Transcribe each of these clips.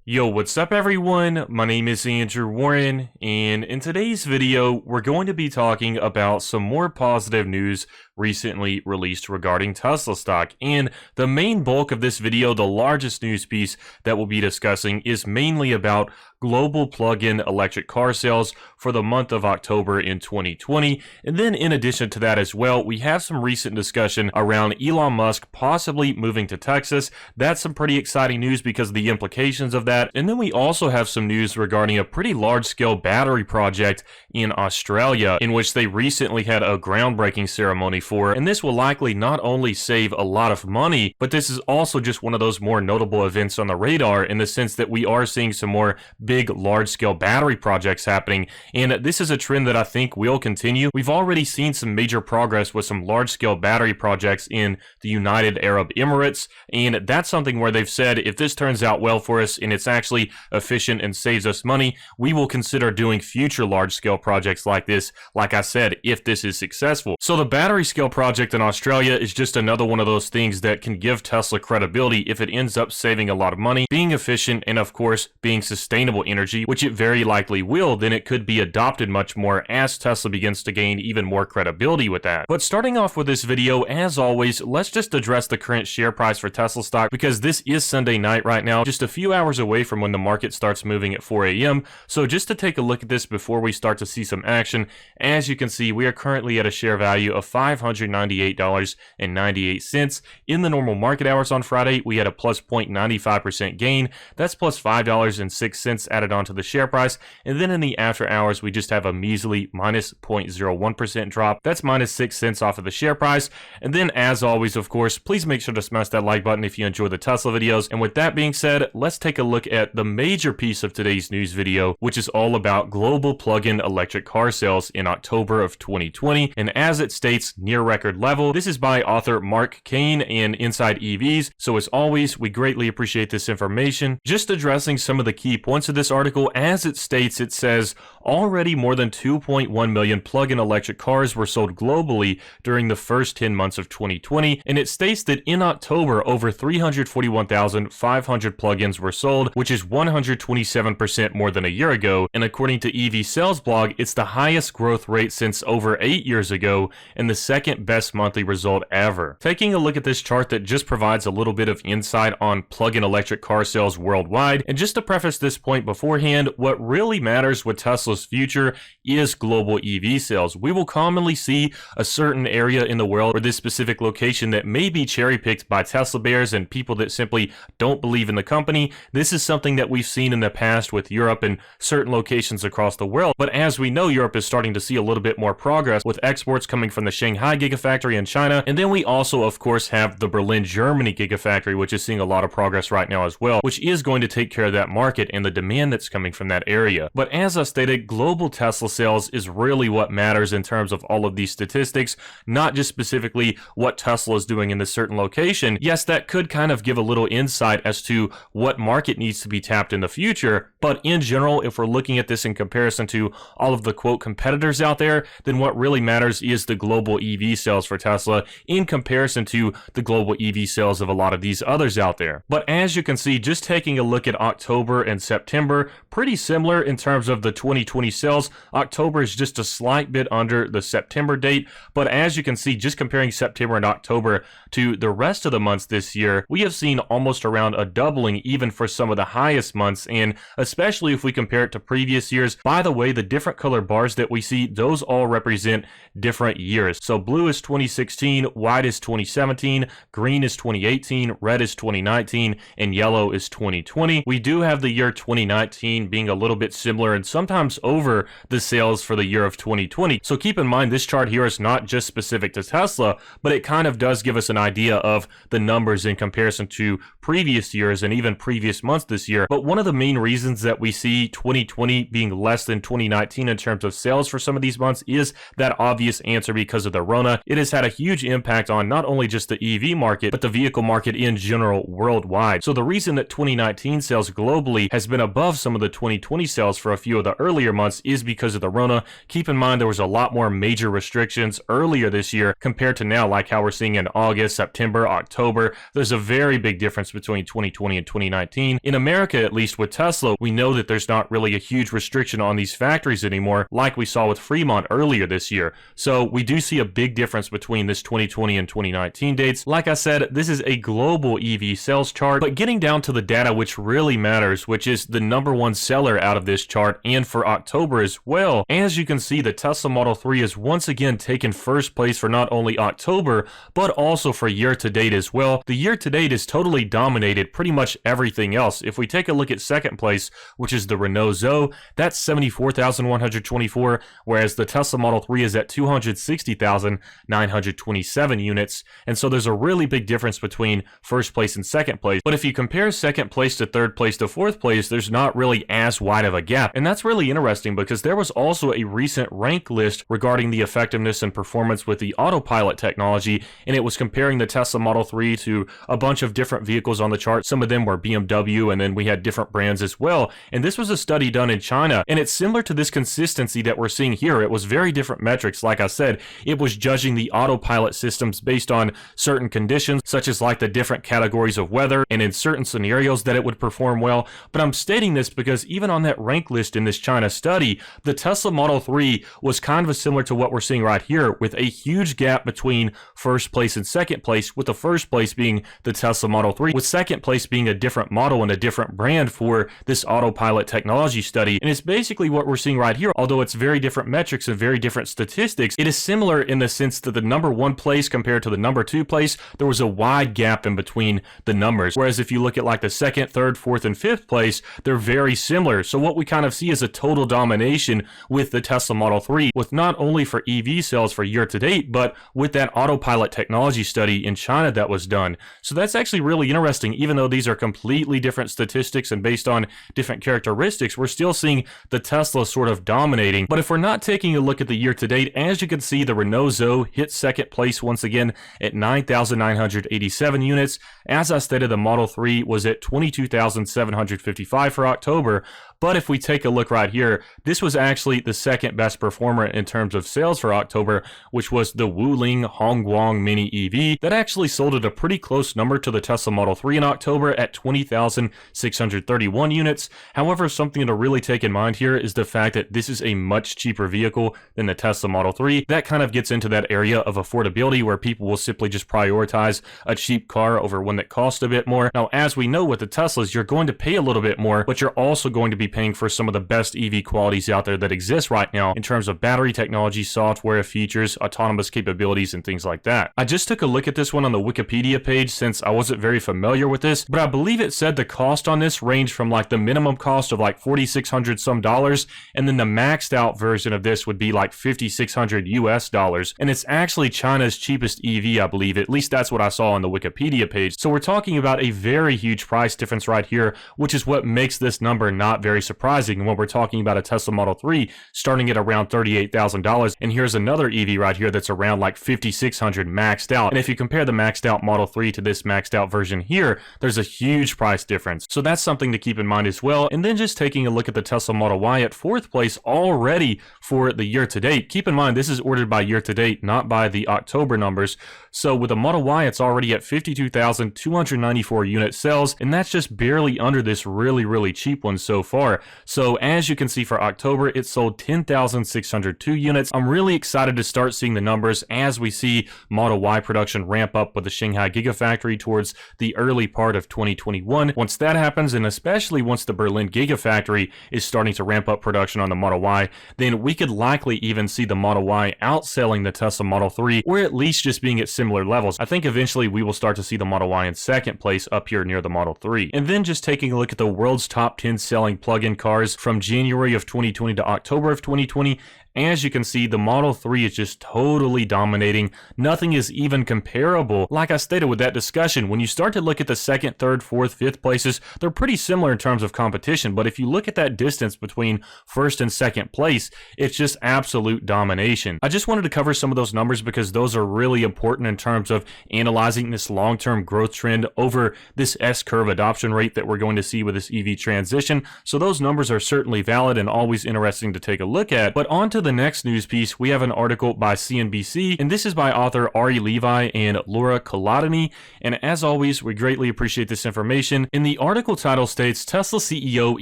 Yo, what's up everyone? My name is Andrew Warren, and in today's video, we're going to be talking about some more positive news recently released regarding Tesla stock. And the main bulk of this video, the largest news piece that we'll be discussing, is mainly about global plug-in electric car sales for the month of October in 2020. And then in addition to that as well, we have some recent discussion around Elon Musk possibly moving to Texas. That's some pretty exciting news because of the implications of that. And then we also have some news regarding a pretty large-scale battery project in Australia in which they recently had a groundbreaking ceremony for. And this will likely not only save a lot of money, but this is also just one of those more notable events on the radar in the sense that we are seeing some more big large-scale battery projects happening, and this is a trend that I think will continue. We've already seen some major progress with some large-scale battery projects in the United Arab Emirates, and that's something where they've said if this turns out well for us and it's actually efficient and saves us money, we will consider doing future large-scale projects like this, like I said, if this is successful. So the battery scale project in Australia is just another one of those things that can give Tesla credibility if it ends up saving a lot of money, being efficient, and of course being sustainable energy, which it very likely will. Then it could be adopted much more as Tesla begins to gain even more credibility with that. But starting off with this video, as always, let's just address the current share price for Tesla stock because this is Sunday night right now, just a few hours away from when the market starts moving at 4 a.m. So just to take a look at this before we start to see some action, as you can see, we are currently at a share value of $598.98. In the normal market hours on Friday, we had a plus 0.95% gain. That's plus $5.06 added onto the share price. And then in the after hours, we just have a measly minus 0.01% drop. That's minus 6 cents off of the share price. And then as always, of course, please make sure to smash that like button if you enjoy the Tesla videos. And with that being said, let's take a look at the major piece of today's news video, which is all about global plug-in electric car sales in October of 2020. And as it states, near record level. This is by author Mark Kane and Inside EVs. So as always, we greatly appreciate this information. Just addressing some of the key points of this article, as it states, it says already more than 2.1 million plug-in electric cars were sold globally during the first 10 months of 2020, and it states that in October over 341,500 plug-ins were sold, which is 127% more than a year ago. And according to EV Sales Blog, it's the highest growth rate since over 8 years ago and the second best monthly result ever. Taking a look at this chart that just provides a little bit of insight on plug-in electric car sales worldwide, and just to preface this point beforehand, what really matters with Tesla's future is global EV sales. We will commonly see a certain area in the world or this specific location that may be cherry-picked by Tesla bears and people that simply don't believe in the company. This is something that we've seen in the past with Europe and certain locations across the world. But as we know, Europe is starting to see a little bit more progress with exports coming from the Shanghai Gigafactory in China. And then we also, of course, have the Berlin, Germany Gigafactory, which is seeing a lot of progress right now as well, which is going to take care of that market and the demand that's coming from that area. But as I stated, global Tesla sales is really what matters in terms of all of these statistics, not just specifically what Tesla is doing in this certain location. Yes, that could kind of give a little insight as to what market needs to be tapped in the future, but in general, if we're looking at this in comparison to all of the quote competitors out there, then what really matters is the global EV sales for Tesla in comparison to the global EV sales of a lot of these others out there. But as you can see, just taking a look at October and September, pretty similar in terms of the 2020 sales. October is just a slight bit under the September date, but as you can see, just comparing September and October to the rest of the months this year, we have seen almost around a doubling even for some of the highest months, and especially if we compare it to previous years. By the way, the different color bars that we see, those all represent different years. So blue is 2016, white is 2017, green is 2018, red is 2019, and yellow is 2020. We do have the year 2019 being a little bit similar and sometimes over the sales for the year of 2020. So keep in mind, this chart here is not just specific to Tesla, but it kind of does give us an idea of the numbers in comparison to previous years and even previous months this year. But one of the main reasons that we see 2020 being less than 2019 in terms of sales for some of these months is that obvious answer because of the Rona. It has had a huge impact on not only just the EV market, but the vehicle market in general worldwide. So the reason that 2019 sales globally has been above some of the 2020 sales for a few of the earlier months is because of the Rona. Keep in mind there was a lot more major restrictions earlier this year compared to now, like how we're seeing in August, September, October. There's a very big difference between 2020 and 2019. In America, at least with Tesla, we know that there's not really a huge restriction on these factories anymore, like we saw with Fremont earlier this year. So we do see a big difference between this 2020 and 2019 dates. Like I said, this is a global EV sales chart, but getting down to the data which really matters, which is the #1 seller out of this chart and for October as well. As you can see, the Tesla Model 3 has once again taken first place for not only October, but also for year to date as well. The year to date is totally dominated pretty much everything else. If we take a look at second place, which is the Renault Zoe, that's 74,124, whereas the Tesla Model 3 is at 260,927 units. And so there's a really big difference between first place and second place. But if you compare second place to third place to fourth place, there's not really as wide of a gap. And that's really interesting because there was also a recent rank list regarding the effectiveness and performance with the autopilot technology, and it was comparing the Tesla Model 3 to a bunch of different vehicles on the chart. Some of them were BMW, and then we had different brands as well. And this was a study done in China, and it's similar to this consistency that we're seeing here. It was very different metrics. Like I said, it was judging the autopilot systems based on certain conditions, such as like the different categories of weather, and in certain scenarios that it would perform well. But I'm stating this because even on that rank list in this China study, the Tesla Model 3 was kind of similar to what we're seeing right here, with a huge gap between first place and second place, with the first place being the Tesla Model 3, with second place being a different model and a different brand for this autopilot technology study. And it's basically what we're seeing right here. Although it's very different metrics and very different statistics, it is similar in the sense that the #1 place compared to the #2 place, there was a wide gap in between the numbers. Whereas if you look at like the second, third, fourth, and fifth place, they're very similar. So what we kind of see is a total domination with the Tesla Model 3, with not only for EV sales for year to date, but with that autopilot technology study in China that was done. So that's actually really interesting. Even though these are completely different statistics and based on different characteristics, we're still seeing the Tesla sort of dominating. But if we're not taking a look at the year to date, as you can see, the Renault Zoe hit second place once again at 9,987 units. As I stated, the Model 3 was at 22,755 for October. But if we take a look right here, this was actually the second best performer in terms of sales for October, which was the Wuling Hongguang Mini EV. That actually sold at a pretty close number to the Tesla Model 3 in October at 20,631 units. However, something to really take in mind here is the fact that this is a much cheaper vehicle than the Tesla Model 3. That kind of gets into that area of affordability where people will simply just prioritize a cheap car over one that costs a bit more. Now, as we know with the Teslas, you're going to pay a little bit more, but you're also going to be paying for some of the best EV qualities out there that exist right now in terms of battery technology, software, features, autonomous capabilities, and things like that. I just took a look at this one on the Wikipedia page since I wasn't very familiar with this, but I believe it said the cost on this ranged from like the minimum cost of like $4,600 some dollars, and then the maxed out version of this would be like $5,600 US dollars. And it's actually China's cheapest EV, I believe. At least that's what I saw on the Wikipedia page. So we're talking about a very huge price difference right here, which is what makes this number not very surprising when we're talking about a Tesla Model 3 starting at around $38,000. And here's another EV right here that's around like $5,600 maxed out. And if you compare the maxed out Model 3 to this maxed out version here, there's a huge price difference. So that's something to keep in mind as well. And then just taking a look at the Tesla Model Y at fourth place already for the year to date. Keep in mind, this is ordered by year to date, not by the October numbers. So with the Model Y, it's already at 52,294 unit sales, and that's just barely under this really cheap one so far. So as you can see for October, it sold 10,602 units. I'm really excited to start seeing the numbers as we see Model Y production ramp up with the Shanghai Gigafactory towards the early part of 2021. Once that happens, and especially once the Berlin Gigafactory is starting to ramp up production on the Model Y, then we could likely even see the Model Y outselling the Tesla Model 3, or at least just being at similar levels. I think eventually we will start to see the Model Y in second place up here near the Model 3. And then just taking a look at the world's top 10 selling plug-in cars from January of 2020 to October of 2020, As you can see, the Model 3 is just totally dominating. Nothing is even comparable. Like I stated with that discussion, when you start to look at the second, third, fourth, fifth places, they're pretty similar in terms of competition, but if you look at that distance between first and second place, it's just absolute domination. I just wanted to cover some of those numbers because those are really important in terms of analyzing this long-term growth trend over this S-curve adoption rate that we're going to see with this EV transition. So those numbers are certainly valid and always interesting to take a look at. But on to the next news piece, we have an article by CNBC, and this is by author Ari Levi and Laura Kolodny. And as always, we greatly appreciate this information. And the article title states, Tesla CEO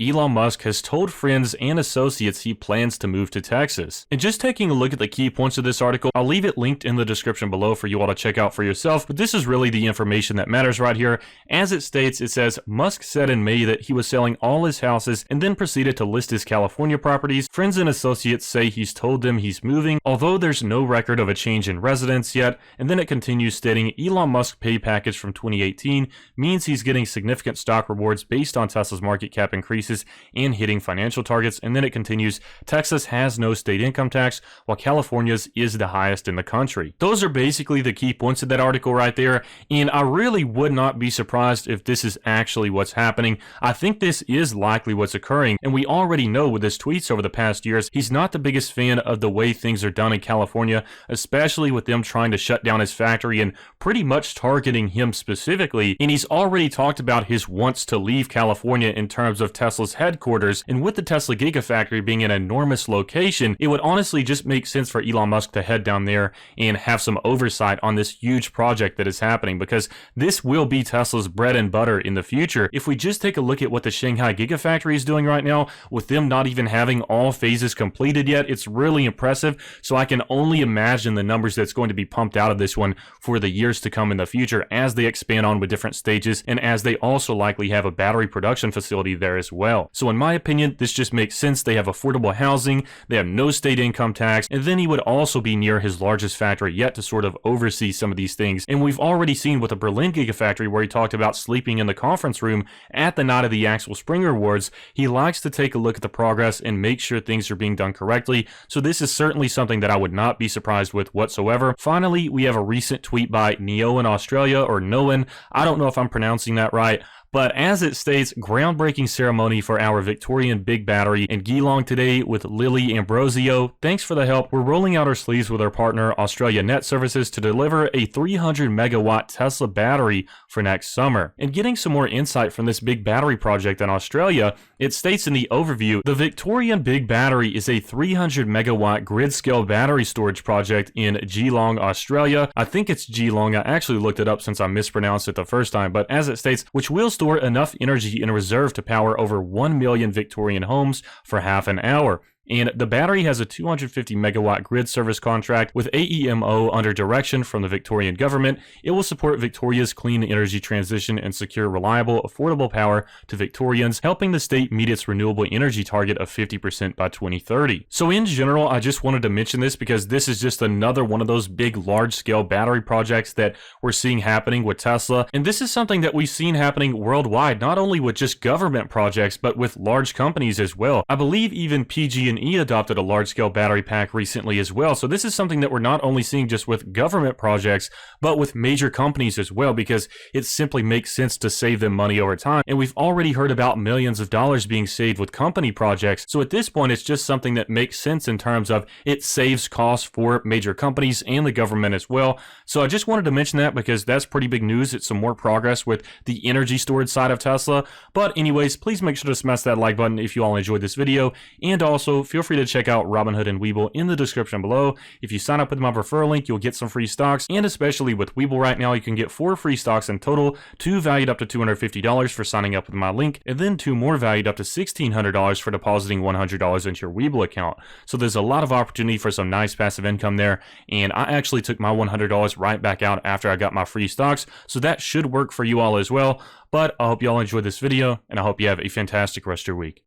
Elon Musk has told friends and associates he plans to move to Texas. And just taking a look at the key points of this article, I'll leave it linked in the description below for you all to check out for yourself. But this is really the information that matters right here. As it states, it says, Musk said in May that he was selling all his houses and then proceeded to list his California properties. Friends and associates say he's told them he's moving, although there's no record of a change in residence yet. And then it continues stating, Elon Musk's pay package from 2018 means he's getting significant stock rewards based on Tesla's market cap increases and hitting financial targets. And then it continues, Texas has no state income tax, while California's is the highest in the country. Those are basically the key points of that article right there, and I really would not be surprised if this is actually what's happening. I think this is likely what's occurring, and we already know with his tweets over the past years, he's not the biggest fan of the way things are done in California, especially with them trying to shut down his factory and pretty much targeting him specifically. And he's already talked about his wants to leave California in terms of Tesla's headquarters, and with the Tesla Gigafactory being an enormous location, it would honestly just make sense for Elon Musk to head down there and have some oversight on this huge project that is happening, because this will be Tesla's bread and butter in the future. If we just take a look at what the Shanghai Gigafactory is doing right now, with them not even having all phases completed yet, it's really impressive. So I can only imagine the numbers that's going to be pumped out of this one for the years to come in the future as they expand on with different stages, and as they also likely have a battery production facility there as well. So in my opinion, this just makes sense. They have affordable housing, they have no state income tax, and then he would also be near his largest factory yet to sort of oversee some of these things. And we've already seen with the Berlin Gigafactory where he talked about sleeping in the conference room at the night of the Axel Springer Awards. He likes to take a look at the progress and make sure things are being done correctly. So this is certainly something that I would not be surprised with whatsoever. Finally, we have a recent tweet by Neoen Australia, or Noen. I don't know if I'm pronouncing that right. But as it states, groundbreaking ceremony for our Victorian big battery in Geelong today with Lily Ambrosio. Thanks for the help. We're rolling out our sleeves with our partner Australia Net Services to deliver a 300 megawatt Tesla battery for next summer. And getting some more insight from this big battery project in Australia, it states in the overview, the Victorian Big Battery is a 300 megawatt grid scale battery storage project in Geelong, Australia. I think it's Geelong. I actually looked it up since I mispronounced it the first time, but as it states, which will store enough energy in reserve to power over 1 million Victorian homes for half an hour. And the battery has a 250 megawatt grid service contract with AEMO under direction from the Victorian government. It will support Victoria's clean energy transition and secure reliable, affordable power to Victorians, helping the state meet its renewable energy target of 50% by 2030. So in general, I just wanted to mention this because this is just another one of those big, large-scale battery projects that we're seeing happening with Tesla. And this is something that we've seen happening worldwide, not only with just government projects, but with large companies as well. I believe even PG&E adopted a large-scale battery pack recently as well. So this is something that we're not only seeing just with government projects, but with major companies as well, because it simply makes sense to save them money over time. And we've already heard about millions of dollars being saved with company projects. So at this point, it's just something that makes sense in terms of it saves costs for major companies and the government as well. So I just wanted to mention that because that's pretty big news. It's some more progress with the energy storage side of Tesla. But anyways, please make sure to smash that like button if you all enjoyed this video. And also, feel free to check out Robinhood and Webull in the description below. If you sign up with my referral link, you'll get some free stocks. And especially with Webull right now, you can get 4 free stocks in total, 2 valued up to $250 for signing up with my link, and then 2 more valued up to $1,600 for depositing $100 into your Webull account. So there's a lot of opportunity for some nice passive income there. And I actually took my $100 right back out after I got my free stocks. So that should work for you all as well. But I hope you all enjoyed this video, and I hope you have a fantastic rest of your week.